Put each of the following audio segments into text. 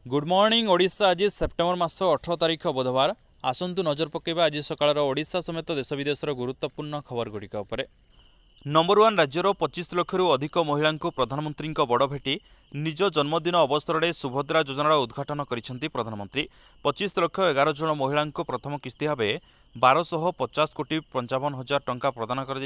Good morning Odisha. आज September मास 18 तारिख बुधवार। आसंतु नजर पकेबा आज सकाळ ओडिशा समेत देश विदेशर गुरुत्वपूर्ण खबर गुड़िक उपर। नंबर 1 राज्यर 25 लाख अधिक महिला प्रधानमंत्री बड़ भेटी निज जन्मदिन अवसर में सुभद्रा योजनार उद्घाटन करिसेंती प्रधानमंत्री। 25 लाख 11 जन महिला प्रथम किस्ती भाव 1250 कोटी 55 हजार टंका प्रदान कर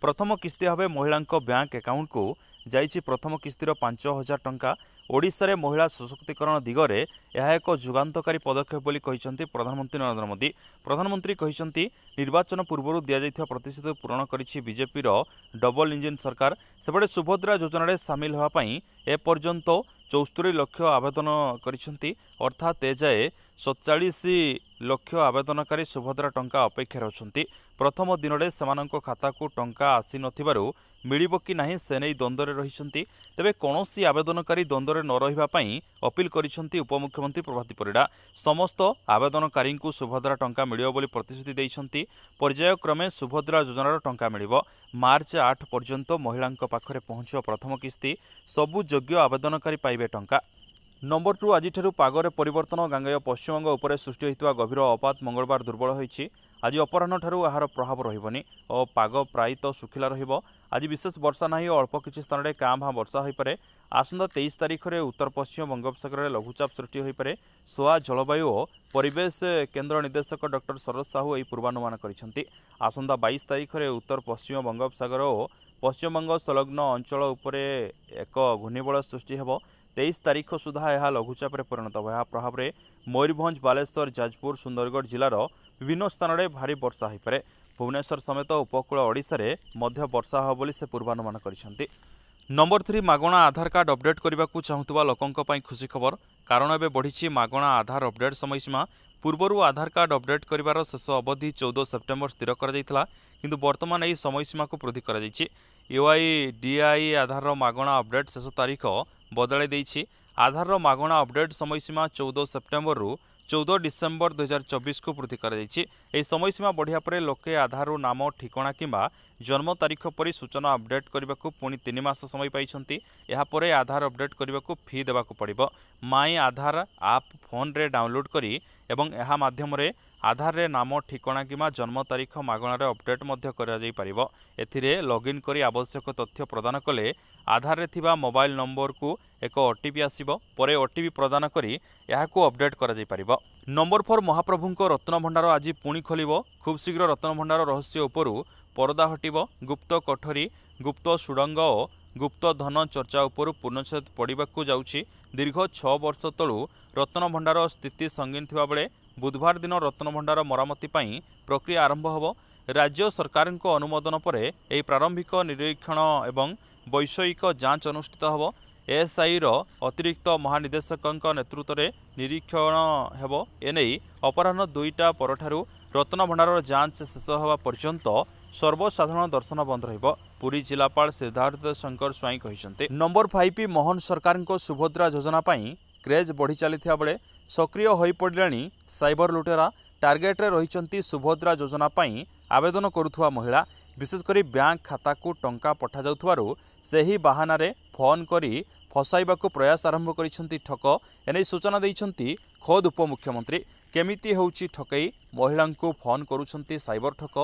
प्रथम किस्ती भाव महिला बैंक अकाउंट को जाइछि प्रथम किस्तिर 5000 टंका। ओडिशा रे महिला सशक्तिकरण दिगरे यह एक जुगान्तकारी पदक्षेप बोली कहिसेंती प्रधानमंत्री नरेंद्र मोदी। प्रधानमंत्री कहिसेंती निर्वाचन पूर्व दिया जाइथिबा प्रतिश्रुति पूरण करिछि बीजेपी रो डबल इंजिन सरकार। सेबडे सुभद्रा योजना रे सामिल होवा पई ए पर्यंत 74 लाख आवेदन करिसेंती, अर्थात एजाए 47 लाख आवेदनकारी सुभद्रा टंका अपेक्षा अछंती। प्रथम दिन में सेमानंको खाता को टंका आसी नथिबारु मिलिबो कि नाही से नै द्वंद्व रहिसेंती। तेबे कोनोसी आवेदनकारी द्वंद्व न रहिबा पई अपील करिसेंती उपमुख्यमंत्री प्रभाती परिडा। समस्त आवेदनकारी को सुभद्रा टंका मिलिबो बोली प्रतिश्रुति दैछंती। पर्याय क्रमे सुभद्रा योजनार टंका मिलिबो। मार्च 8 पर्यंत महिलांको पाखरे पहुंचो प्रथम किस्ती। सबु योग्य आवेदनकारी पाइबे टंका। नंबर 2 आज पागरे परिवर्तन। गांगेय पश्चिमबंग उपरे सृष्टि होइतिबा गभीर अपात मंगलवार दुर्बल होइछि। आज अपराह्न ठारू यार प्रभाव रहिबनी और पाग प्रायतः सुखिला रहिबो। आज विशेष वर्षा नाही और अल्प किछि स्थान रे कां भां वर्षा होई पारे। आसंता 23 तारिख रे उत्तर पश्चिम बंगोपसागर रे लघुचाप सृष्टि होई पारे। सोआ जलवायु और परिवेश केन्द्र निर्देशक डॉक्टर शरद साहू एही पूर्वानुमान करिसेंती। आसंता 22 तारिख रे उत्तर पश्चिम बंगोपसागर और पश्चिम बंग संलग्न अंचल उपरे एक घूर्णिबलय सृष्टि हेबो। 23 तारिख सुधा यह लघुचाप परिणत हो। यह प्रभाव में मयूरभंज, बालेश्वर, जाजपुर, सुंदरगढ़ जिलार विभिन्न स्थान में भारी वर्षा हो पारे। भुवनेश्वर समेत उपकूल ओडिशा रे मध्य वर्षा हो बोली से पूर्वानुमान करिसेंती। नंबर 3 मागणा आधार कार्ड अपडेट करने को चाहूबा लोकों पर खुशी खबर, कारण एवं बढ़ी मागणा आधार अपडेट समयसीमा। पूर्वर आधार कार्ड अपडेट कर शेष अवधि 14 सेप्टेम्बर स्थिर कर किंतु वर्तमान यह समयसीमा को वृद्धि कर यूआईडीआई आधार मागणा अपडेट शेष तारीख बदल देछि। आधार मागणा अपडेट समयसीमा 14 सेप्टेम्बर रु 14 डिसेम्बर 2024 को वृद्धि कर समयसीमा बढ़िया पर लोके आधार नाम ठिकणा किंबा जन्म तारीख पर सूचना अपडेट करने को पुणी 3 मास समय पाइछंती। यापर आधार अपडेट करने को फी देवाक पड़िबो। माई आधार आप फोन रे डाउनलोड करी एवं यह माध्यम रे आधार रे नाम ठिकणा किंबा जन्म तारीख मागणार अपडेट मध्य करा जाई परिबो। एथिरे लॉगिन करी आवश्यक तथ्य प्रदान कले आधार रे थिबा मोबाइल नंबर को एक ओटीपी आसीबो। परे ओटीपी प्रदान करी याको अपडेट करा जाई परिबो। नंबर 4 महाप्रभुंको रत्न भंडार आज पुणी खोलिबो। खूब शीघ्र रत्न भंडार रहस्य उपरु परदा हटिबो। गुप्त कोठरी, गुप्त सुडंग और गुप्त धन चर्चा उपरु पूर्णच्छेद पड़ाकू जाउछि। दीर्घ 6 वर्ष तलू रत्न भंडार स्थिति संगीन थिबा बेले बुधवार दिन रत्न भंडार मरामती पई प्रक्रिया आरंभ होबो। राज्य सरकार अनुमोदन पर यह प्रारंभिक निरीक्षण एवं वैषयिक जांच अनुष्ठित होबो। एएसआई रो अतिरिक्त महानिदेशक नेतृत्व में निरीक्षण हेबो। एने अपराह्न 2टा परठारु रत्न भंडार जांच शेष होगा पर्यंत सर्वसाधारण दर्शन बंद रहिबो। पुरी जिलापाल सिद्धार्थ शंकर स्वाई कहिसेंते। नंबर 5 मोहन सरकार को सुभद्रा योजना पई क्रेज बढ़ी चलिथिया बेले सक्रिय होई पड़िलानी साइबर लुटेरा। टार्गेट रे रहिचंती सुभद्रा योजना पई आवेदन करुथुवा महिला। विशेषकर बैंक खाता को टंका पठा जाउथवारु सेही बहाना रे फोन करी फसाइबाकू प्रयास आरंभ करिसेंती ठक। एने सूचना दैछंती खोद उपमुख्यमंत्री। केमिति होउची ठकई? महिला को फोन करुछंती साइबर ठक।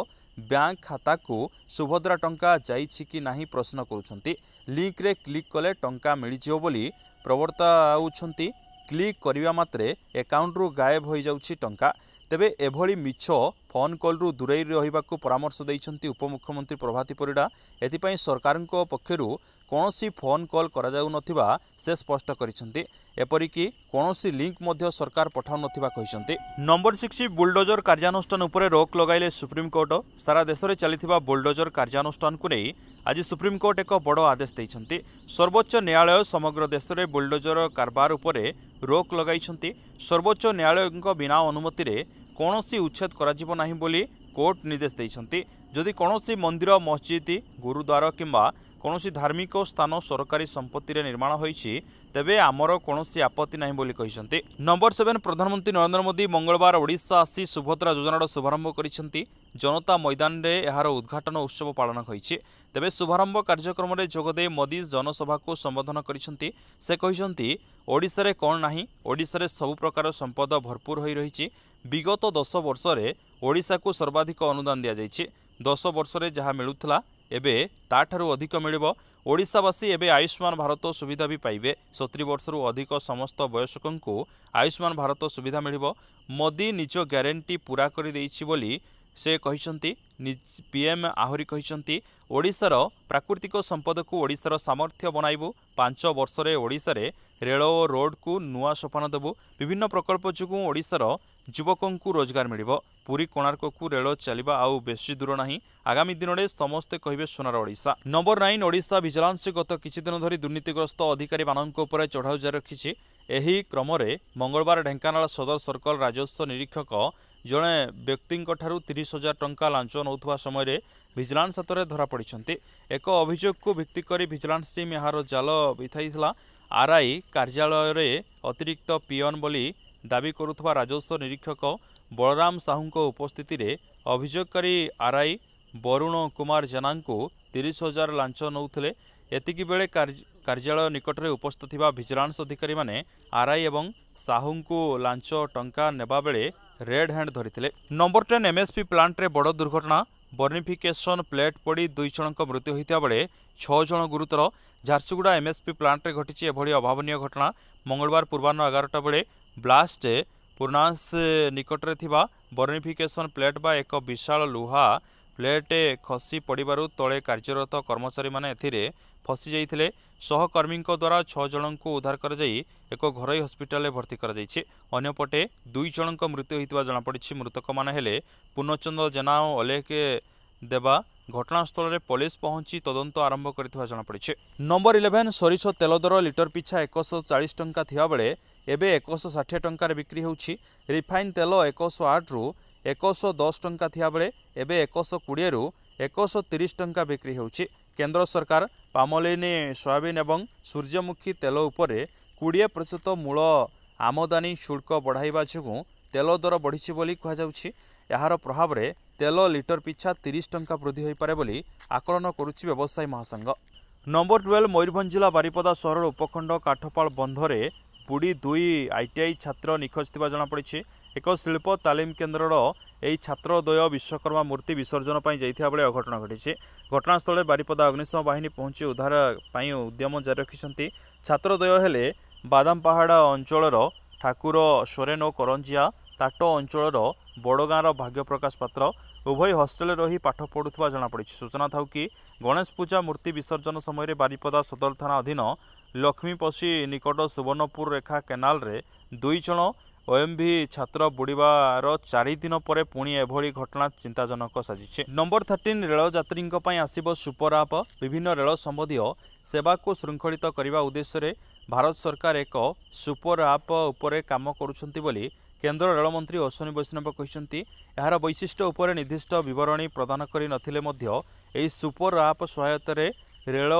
बैंक खाता को सुभद्रा टंका जाइछि कि नाही प्रश्न करुछंती। लिंक रे क्लिक कले टंका मिल जिवो बोली प्रवर्ताउछंती। क्लिक करिवा मात्रे अकाउंट रु गायब हो जाउछि टंका। तेबे एभली मिछ फोन कॉल रु दूरे रहिबाकू परामर्श दैछंती उपमुख्यमंत्री प्रभाती परिडा। एथिपई सरकार पक्षरु कौनसी फोन कॉल करा जाउ नथिबा से स्पष्ट करिसेंती। एपरिकी कौनसी लिंक मध्य सरकार पठाउ नथिबा कहिसेंती। नंबर 6 बुलडोजर कार्यानुष्ठान उपरे रोक लगाइले सुप्रीम कोर्ट। सारा देश में चलिथिबा बुलडोजर कार्यानुष्ठान को नहीं आज सुप्रीम कोर्ट एक बड़ आदेश दैछंती। सर्वोच्च न्यायालय समग्र देश में बुलडोजर कारबार उपरे रोक लगाइछंती। सर्वोच्च न्यायालय बिना अनुमति रे कौनसी उच्छेद कराजिबो नाही बोली कोर्ट निर्देश दैछंती। जदि कौनसी मंदिर, मस्जिद, गुरुद्वार किंबा कौनसी धार्मिक स्थान सरकारी संपत्ति रे निर्माण होईछि तेबे आमर कौनसी आपत्ति नाही बोली कहिसंती। नंबर 7 प्रधानमंत्री नरेंद्र मोदी मंगलवार ओडिशा आसी सुभद्रा योजनार शुभारंभ करिसेंती। जनता मैदान रे यार उद्घाटन उत्सव पालन होईछि। तेबे शुभारंभ कार्यक्रम में जोगदे मोदी जनसभा को संबोधन करिसेंती। से कहिसंती ओडिशा रे कौन नाही ओडिशा रे सब प्रकार संपद भरपूर होई रहिछि विगत 10 वर्ष रे ओडिशा को सर्वाधिक अनुदान दिया जाइछि 10 वर्ष रे जहाँ मिलुथला एबे ताठारु अधिक मिलिबो ओडिशावासी एबे आयुष्मान भारत सुविधा भी पाइबे 70 वर्षरु अधिक समस्त वयस्कंकु आयुष्मान भारत सुविधा मिलिबो मोदी निज ग्यारंटी पूरा करि देइछि बोली से कहिसंती पीएम आहुरी कहिसंती ओडिशार प्राकृतिक संपद को ओडिशार सामर्थ्य बनाइबु 5 वर्ष रे ओडिशा रे रेल और रोड को नुआ सोपान देबु विभिन्न प्रकल्प जुगु ओडिशार युवकंकु रोजगार मिलिबो पुरी कोणार्क को रेल चलिबा आउ बेसी दूर नाही आगामी दिन में समस्ते कहिबे सोनार ओडिशा। नंबर 9 ओडिशा विजिलेंस गत किछि दिन धरी दुर्नीतिग्रस्त अधिकारी मानक उपर चढ़ाऊ जारी रखिछि एही क्रम रे मंगलवार ढेंकानाल सदर सर्कल राजस्व निरीक्षक जड़े व्यक्ति 30,000 टंका लांच नौथुवा समय विजिलेंस हाथ में धरा पड़िछन्ति एक अभियोग को भित्ति करी विजिलेंस टीम यार जाल बिथाइथिला आरआई कार्यालय रे अतिरिक्त पियन बोली दाबी करुथुवा राजस्व निरीक्षक बलराम साहू उपस्थिति रे अभियोगकारी आरआई वरुण कुमार जेना को 30,000 लांच नौथिले एतिकी बेले कार्यालय निकट में उपस्थित थिबा विजिलेंस अधिकारी माने आरआई एवं साहू को लांच टंका नेबा बेले रेड हैंड धरिथिले। नंबर 10 एमएसपी प्लांट रे बड़ दुर्घटना बर्निफिकेशन प्लेट पड़ी 2 जनक मृत्यु होता बेले 6 जन गुरुतर झारसुगुड़ा एमएसपी प्लांट रे घटी एभली अभावनीय घटना मंगलवार पूर्वाह्न 11टा बेले ब्लास्ट पूर्णांश निकट में थिबा बर्निफिकेशन प्लेट बा एक विशाल लुहा प्लेट खसी पड़ू तले कार्यरत कर्मचारी माने एथिरे फसी जाइथिले सहकर्मी द्वारा 6 जन को उद्धार कर एक घरोई हस्पिटाल में भर्ती कर अन्यपटे 2 जन मृत्यु होता जमापड़ी मृतक माने हेले पूर्णचंद्र जेना और अलेख देवा घटनास्थल में पुलिस पहुंची तदंत आरंभ कर जमापड़ी। नंबर 11 सरिष तेल दर लिटर पिछा 140 टंका थिबा बेले एबे 160 टंकार बिक्री होउछि रिफाइन तेल 108 रु 110 टंका थिबा बेले एबे 120 रु 130 टंका बिक्री होउछि। केंद्र सरकार पामोलिन सोयाबीन एवं सूर्यमुखी तेल उपरे 20% मूल आमदानी शुल्क बढ़ाइबा जोगु तेल दर बढ़िछि बोली कहा जाउछि यार प्रभाव रे तेल लिटर पिछा 30 टंका वृद्धि होई पारे बोली आकलन करुछि व्यवसायी महासंघ। नंबर 12 मयूरभंज जिला बारिपदा सहर उपखंड काठपाल बंधरे बुड़ी 2 आईटीआई छात्र निखोज थिबा जଣା पड़िछि एक शिल्प तालीम केन्द्रर एही छात्रद्वय विश्वकर्मा मूर्ति विसर्जन पर जाइथिबा बेले अघटना घटिछि घटनास्थल बारिपदा अग्निशम बाहिनी पहुंची उद्धार पाई उद्यम जारी रखिछन्ति छात्रद्वय हेले बादामपहाड़ अंचलर ठाकुर सोरेन और करंजिया ताटो अंचलर बड़गाँर भाग्यप्रकाश पात्र उभय हस्टेल रही पाठ पढ़ुवा जमापड़ी सूचना था कि गणेश पूजा मूर्ति विसर्जन समय बारिपदा सदर थाना अधीन लक्ष्मीपशी निकट सुवर्णपुर रेखा केनाल रे 2 जन ओएमवी छात्र बुड़ीबार 4 दिन पर पुणी एभली घटना चिंताजनक साजिছে। नंबर 13 रेल यात्री आसिब सुपर आप विभिन्न रेल संबंधी सेवा को श्रृंखलित करने उद्देश्य भारत सरकार एक सुपर आप उपरे काम करुछंती बोली केंद्र रेलमंत्री अश्विनी वैष्णव कहते यार वैशिष्ट्य उपर निर्दिष्ट विवरणी प्रदान करि नथिले मध्य एही सुपर आप सहायता रेल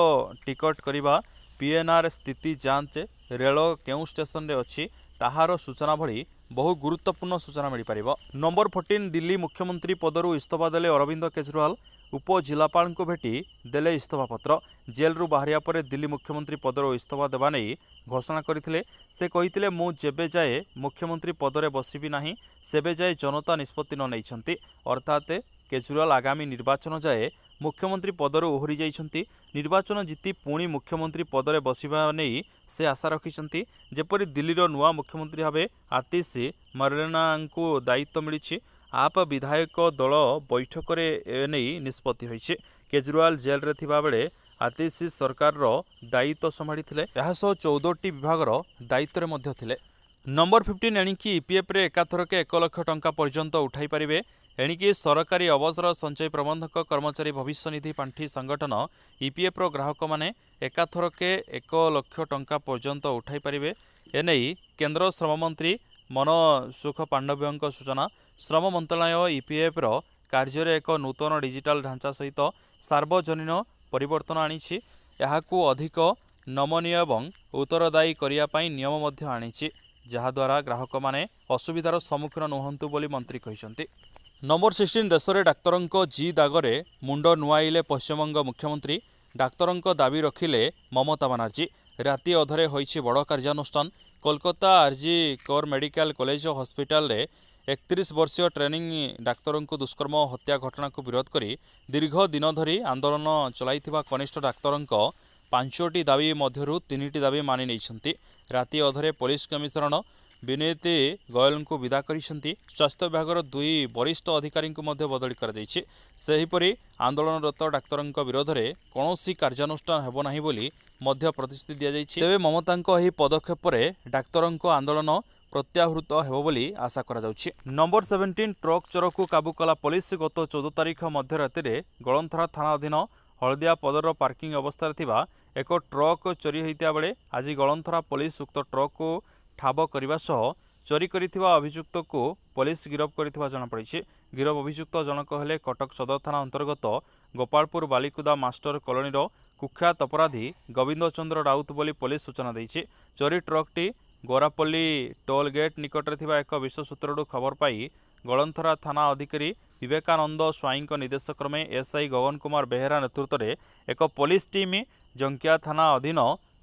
टिकट करने पीएनआर स्थिति जांच रेल केउ स्टेशन रे अछि ताहार सूचना भली बहु गुरुत्वपूर्ण सूचना मिल पार। नंबर 14 दिल्ली मुख्यमंत्री पदरु इस्तीफा देले अरविंद केजरीवाल उपजिलापाल को भेटी देले इस्तीफा पत्र जेलरू बाहरिया पर दिल्ली मुख्यमंत्री पदर इस्तीफा देवा नहीं घोषणा करथिले से कहिथिले मु जेबे जाए मुख्यमंत्री पदरे बसिबी नाही सेबे जाए जनता निष्पत्ति न नैछंती अर्थात केजरीवाल आगामी निर्वाचन जाए मुख्यमंत्री पदर ओहरी जाइछंती निर्वाचन जीति पुणी मुख्यमंत्री पदरे बसिबा नहीं से आशा रखिछंती जेपरि दिल्लीर नुआ मुख्यमंत्री भावे आतिश मरलेना को दायित्व मिलिछि आप विधायक दल बैठक नहीं निष्पत्ति होइछि केजरीवाल जेल रे थिबा बेले आतिश सरकार दायित्व संभाड़ी 14टी विभाग दायित्व मध्य थिले। नंबर 15 एणिकी ईपीएफ रे एकाथरके 1 लाख टंका पर्यंत उठाई पारिबे एणिकी सरकारी अवसर संचय प्रबंधक कर्मचारी भविष्य निधि पांठी संगठन ईपीएफ रो ग्राहक माने एकाथरके 1 लाख टंका पर्यंत उठाई पारिबे एनै केंद्र श्रम मंत्री मनसुख पांडव्यଙ୍କ सूचना श्रम मंत्रालय ईपीएफ रो कार्य एक नूतन डिजिटल ढांचा सहित सार्वजनीन परिवर्तन आनिछि याहाकू अधिक नमनीय एवं उत्तरदायी करिया पई नियम मध्य आनिछि जहाद्वारा ग्राहक माने असुविधार सम्मुखीन नहुंतु बोली मंत्री कहिसंती। नंबर 16 देश में डाक्तरों जिद आगरे मुंड नुआइले पश्चिमबंग मुख्यमंत्री डाक्तरों दाबी रखिले ममता बानार्जी राति अधरे होइछि बड़ कार्यानुष्ठान Kolkata R G Kar medical college और हॉस्पिटल रे 31 वर्षीय ट्रेनिंग डाक्तर को दुष्कर्म हत्या घटना को विरोध करी दीर्घ दिन धरी आंदोलन चलाइथिबा कनिष्ठ डाक्तर 5टी दाबी मध्यरु 3टी दाबी मानि नैछंती। राति अधरे पुलिस कमिशनर विनीत गोयल को विदा करिसेंती। स्वास्थ्य विभाग 2 वरिष्ठ अधिकारी को मध्य बदली कर दैछि। सेहिपरि आंदोलनरत डाक्तर विरोध में कौनसी कार्यानुष्ठान हेबो नाही बोली मध्य प्रतिश्रुति दिया जाइछि। तेबे ममतांको एही पदक्षेप रे डाक्तरंको आंदोलन प्रत्याहृत हेबो बोली आशा करा जाउछि। नंबर 17 ट्रक चोर को काबू कला पुलिस गत 14 तारिख मध्यराति रे गलंथरा थाना अधीन हलदिया पदर पार्किंग अवस्था थिबा एक ट्रक चोरी होइता बेले आज गलंथरा पुलिस उक्त ट्रक को ठाब करने सह चोरी करिथिबा अभियुक्त को पुलिस गिरफ करिथिबा जଣା पड़िछि। गिरफ अभियुक्त जनक हेले कटक सदर थाना अंतर्गत गोपालपुर बालिकुदा मास्टर कॉलोनी कुख्यात अपराधी गोविंद चंद्र राउत बोली पुलिस सूचना दैछि। चोरी ट्रकटी गोरापल्ली टोल गेट निकट थिबा एक विश्वसूत्रडू खबर पाई गलंथरा थाना अधिकारी विवेकानंद स्वाई निर्देश क्रमे एसआई गगन कुमार बेहेरा नेतृत्व में एक पुलिस टीम जंकिया थाना अधीन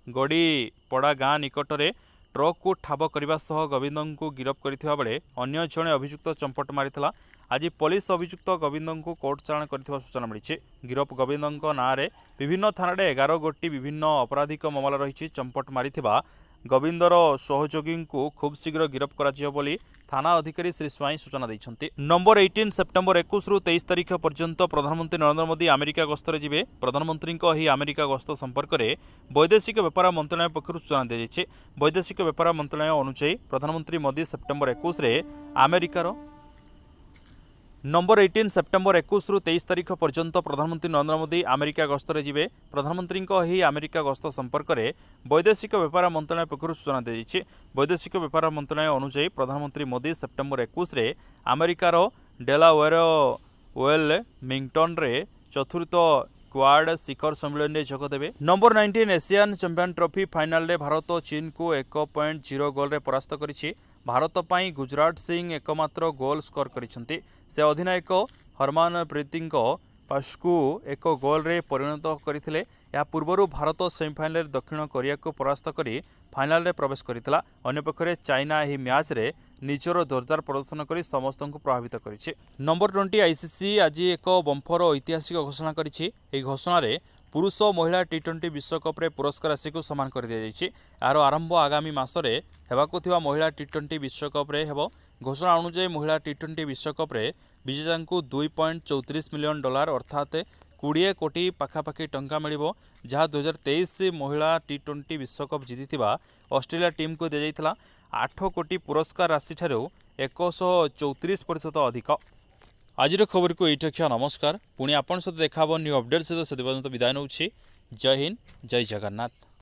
गड़ीपड़ा गाँ निकट में ट्रक को ठाब करने सह गोविंद को गिरफ करथिबा बेले अन्य जणे अभियुक्त चंपट मारिथिला। आज पुलिस अभियुक्त गोविंद को कोर्ट चालाण करथिबा सूचना मिली। गिरफ गोविंद नाँ में विभिन्न थाना 11 गोटी विभिन्न आपराधिक मामला रही। चंपट मारिथिबा गोविंदर सहयोगी को खूब शीघ्र गिरफ करा बोली थाना अधिकारी श्री स्वाई सूचना दैछंती। नंबर 18 सेप्टेम्बर 21 रु 23 तारिख पर्यंत प्रधानमंत्री नरेंद्र मोदी अमेरिका गस्तर जिबे। प्रधानमंत्री ही अमेरिका गस्त संपर्क में वैदेशिक व्यापार मंत्रालय पक्षर सूचना दी जाइए। वैदेशिक व्यापार मंत्रालय अनुसार प्रधानमंत्री मोदी सेप्टेम्बर 21 रे अमेरिकार नंबर 18 सेप्टेम्बर 21 रु 23 तारिख पर्यंत प्रधानमंत्री नरेंद्र मोदी अमेरिका गस्तर जिबे। प्रधानमंत्री ही अमेरिका गस्त संपर्क में वैदेशिक व्यापार मंत्रालय पक्षर सूचना दी जाइए। वैदेशिक व्यापार मंत्रालय अनुसार प्रधानमंत्री मोदी सेप्टेम्बर 21 रे अमेरिकार डेलावेयर वेलमिंगटन रे चतुर्थ क्वाड शिखर सम्मेलन में जोगदेवे। Number 19 Asian champion trophy final रे भारत चीन को 1.0 गोल रे परास्त करिछि। भारत पाई गुजरात सिंह एकमात्र गोल स्कोर करिसेंती। से अधिनायक हरमनप्रीत पास्कू एक गोल रे परिणत करथिले। या पूर्व भारत सेमिफाइनल दक्षिण कोरिया को परास्त करी फाइनल रे प्रवेश करितला। अन्य पक्षरे चाइना एही मैच रे निजर जोरदार प्रदर्शन करी समस्त को प्रभावित करिछि। नंबर 20 आईसीसी आज एक बंफर ऐतिहासिक घोषणा करिछि। एही घोषणा रे पुरुष महिला टी20 विश्वकप रे पुरस्कार राशि को समान कर दिया जाइछि। यार आरंभ आगामी मासरे हेबाकु थिबा महिला टी20 विश्वकप रे हेबो। घोषणा अनुसार महिला टी20 विश्वकप रे विजेता को $2.34 मिलियन अर्थात 20 कोटी पाखापाखि टंका मिलिबो। जहाँ 2023 महिला टी20 विश्वकप जीतिथिबा ऑस्ट्रेलिया टीम को दिया जाइथिला। 8 कोटी पुरस्कार राशि ठारू 134% अधिक। आज खबर को ये रखा। नमस्कार। पुणी आपन सहित देखा न्यू अपडेट सहित से विदाय नौछि। जय हिंद, जय जगन्नाथ।